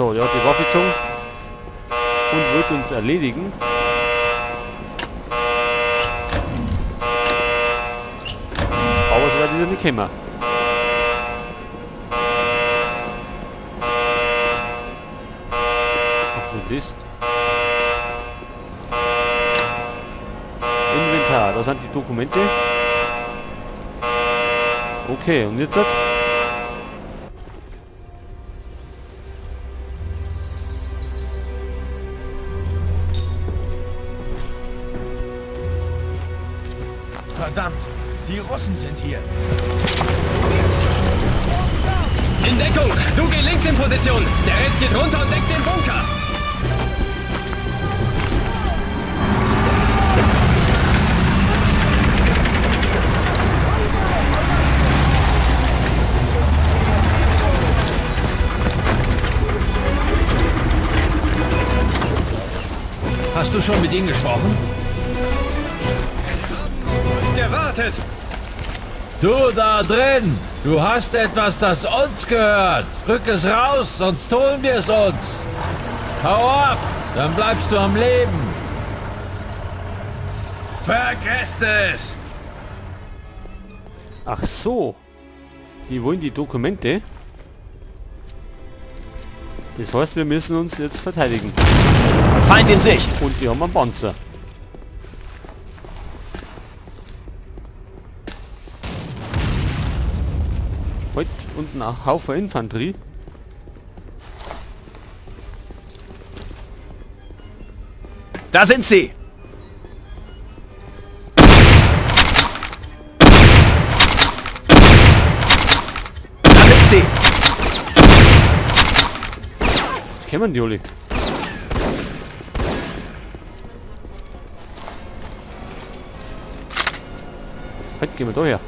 So, der hat die Waffe gezogen und wird uns erledigen. Aber so weit ist er nicht gekommen. Was ist das? Inventar, da sind die Dokumente. Okay, und jetzt? Verdammt, die Russen sind hier. In Deckung! Du geh links in Position! Der Rest geht runter und deckt den Bunker! Hast du schon mit ihnen gesprochen? Gewartet! Du da drin! Du hast etwas, das uns gehört! Rück es raus, sonst holen wir es uns! Hau ab! Dann bleibst du am Leben! Vergesst es! Ach so. Die wollen die Dokumente. Das heißt, wir müssen uns jetzt verteidigen. Feind in Sicht! Und die haben einen Panzer. Heute unten ein Haufen Infanterie. Da sind sie! Da sind sie! Das kennen die alle. Heute gehen wir da her.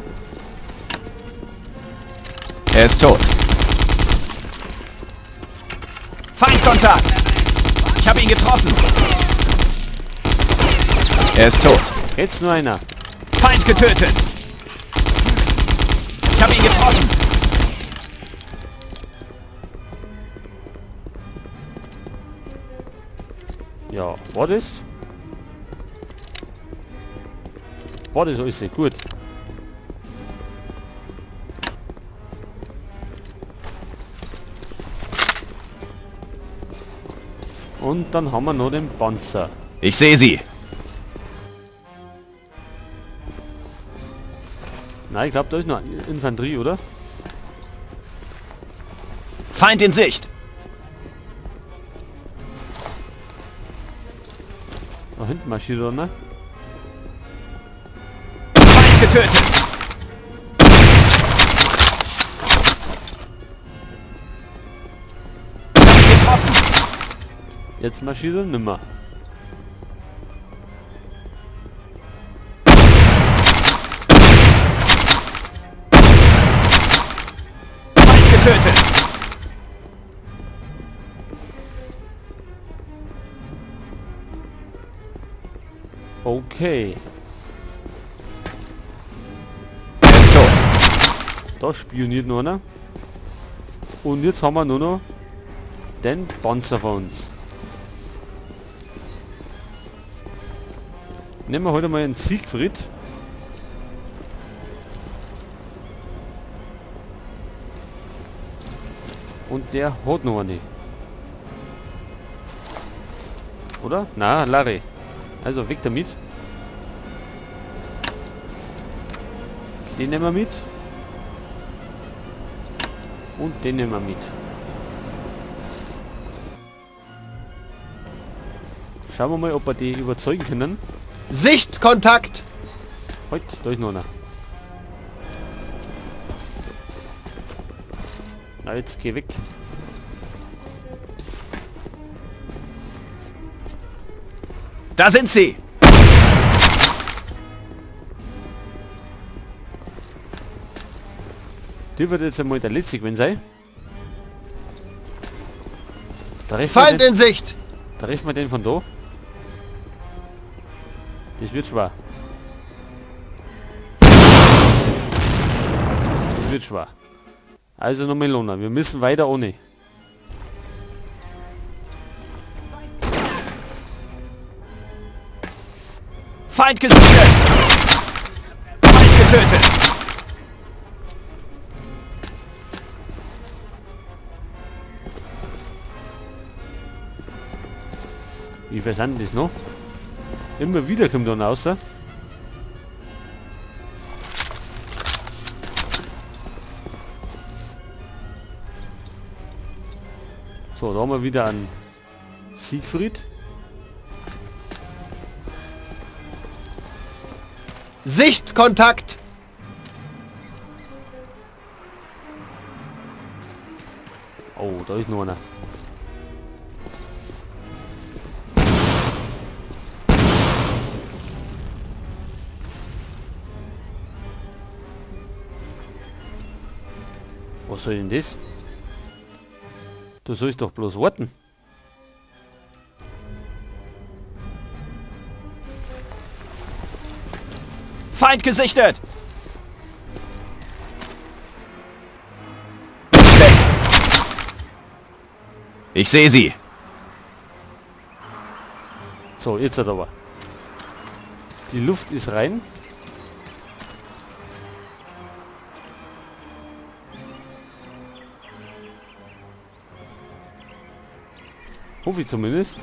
Er ist tot. Feindkontakt! Ich habe ihn getroffen. Er ist tot. Jetzt nur einer. Feind getötet. Ich habe ihn getroffen. Ja, war das? War das alles gut? Und dann haben wir noch den Panzer. Ich sehe sie. Nein, ich glaube, da ist noch Infanterie, oder? Feind in Sicht. Da hinten marschiert er, ne? Feind getötet. Ich habe ihn getroffen. Jetzt marschiert er nimmer. Feind getötet. Okay. Er ist tot. Da spioniert noch einer. Und jetzt haben wir nur noch den Panzer von uns. Nehmen wir heute mal einen Siegfried. Und der hat noch eine. Oder? Na, Larry. Also weg damit. Den nehmen wir mit. Und den nehmen wir mit. Schauen wir mal, ob wir die überzeugen können. Sichtkontakt. Halt, da ist noch einer. Na, jetzt geh weg. Da sind sie. Die wird jetzt einmal der letzte gewesen sein. Feind in Sicht. Treffen wir den von da. Das wird schwer. Das wird schwer. Also noch Melona. Wir müssen weiter ohne. Feind gesichtet! Feind getötet! Wie viel sind das noch? Immer wieder kommt dann raus. So, da haben wir wieder einen Siegfried. Sichtkontakt! Oh, da ist noch einer. Was soll denn das? Du sollst doch bloß warten. Feind gesichtet! Weg! Ich sehe sie. So, jetzt hat aber. Die Luft ist rein. Hoffe ich zumindest.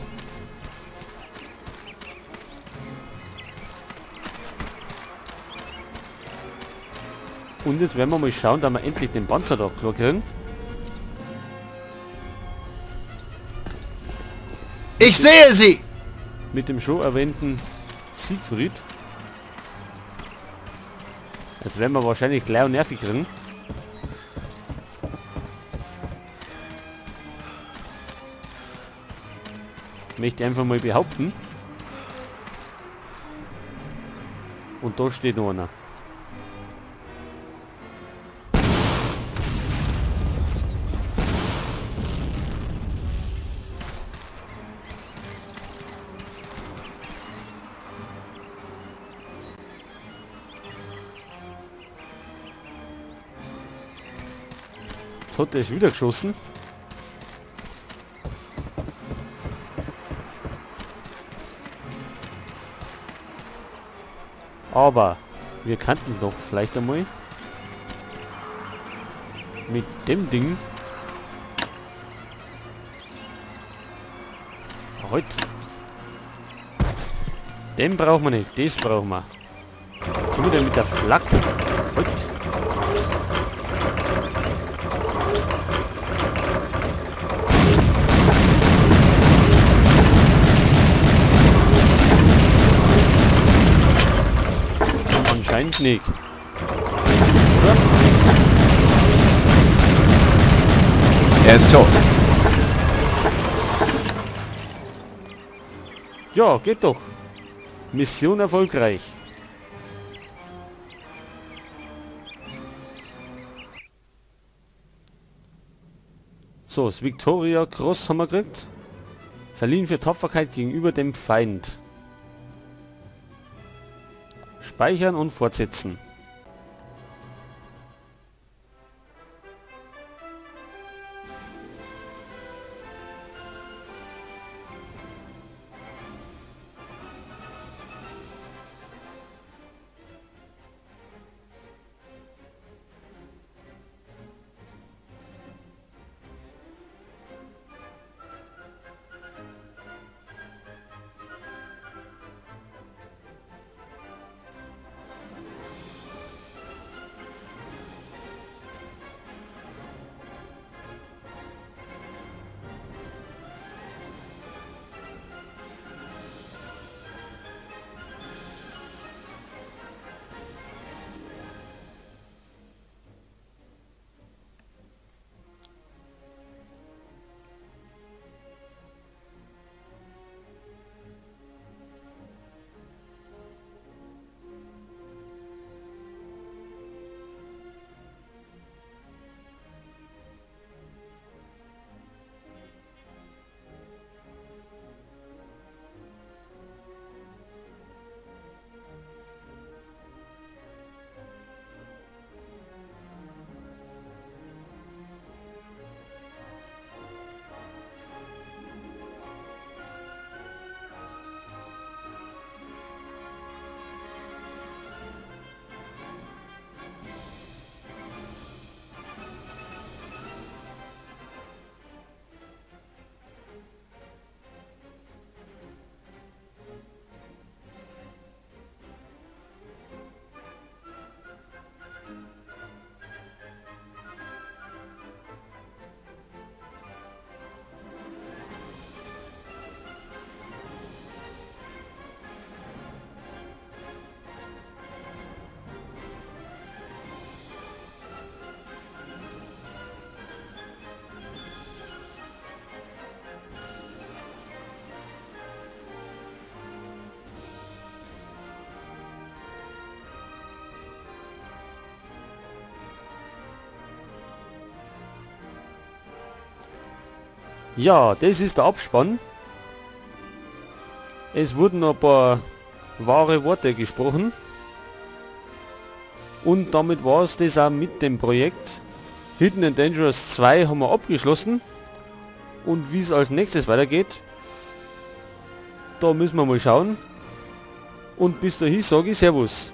Und jetzt werden wir mal schauen, dass wir endlich den Panzer da klar kriegen. Ich sehe sie! Mit dem schon erwähnten Siegfried. Das werden wir wahrscheinlich gleich und nervig kriegen. Möchte einfach mal behaupten. Und da steht noch einer. Jetzt hat er wieder geschossen. Aber wir kannten doch vielleicht einmal mit dem Ding halt. Den brauchen wir nicht, das brauchen wir. Schon wieder mit der Flak. Halt. Anscheinend nicht. Oder? Er ist tot. Ja, geht doch. Mission erfolgreich. So, das Victoria Cross haben wir gekriegt. Verliehen für Tapferkeit gegenüber dem Feind. Speichern und fortsetzen. Ja, das ist der Abspann. Es wurden noch ein paar wahre Worte gesprochen. Und damit war es das auch mit dem Projekt. Hidden and Dangerous 2 haben wir abgeschlossen. Und wie es als nächstes weitergeht, da müssen wir mal schauen. Und bis dahin sage ich Servus.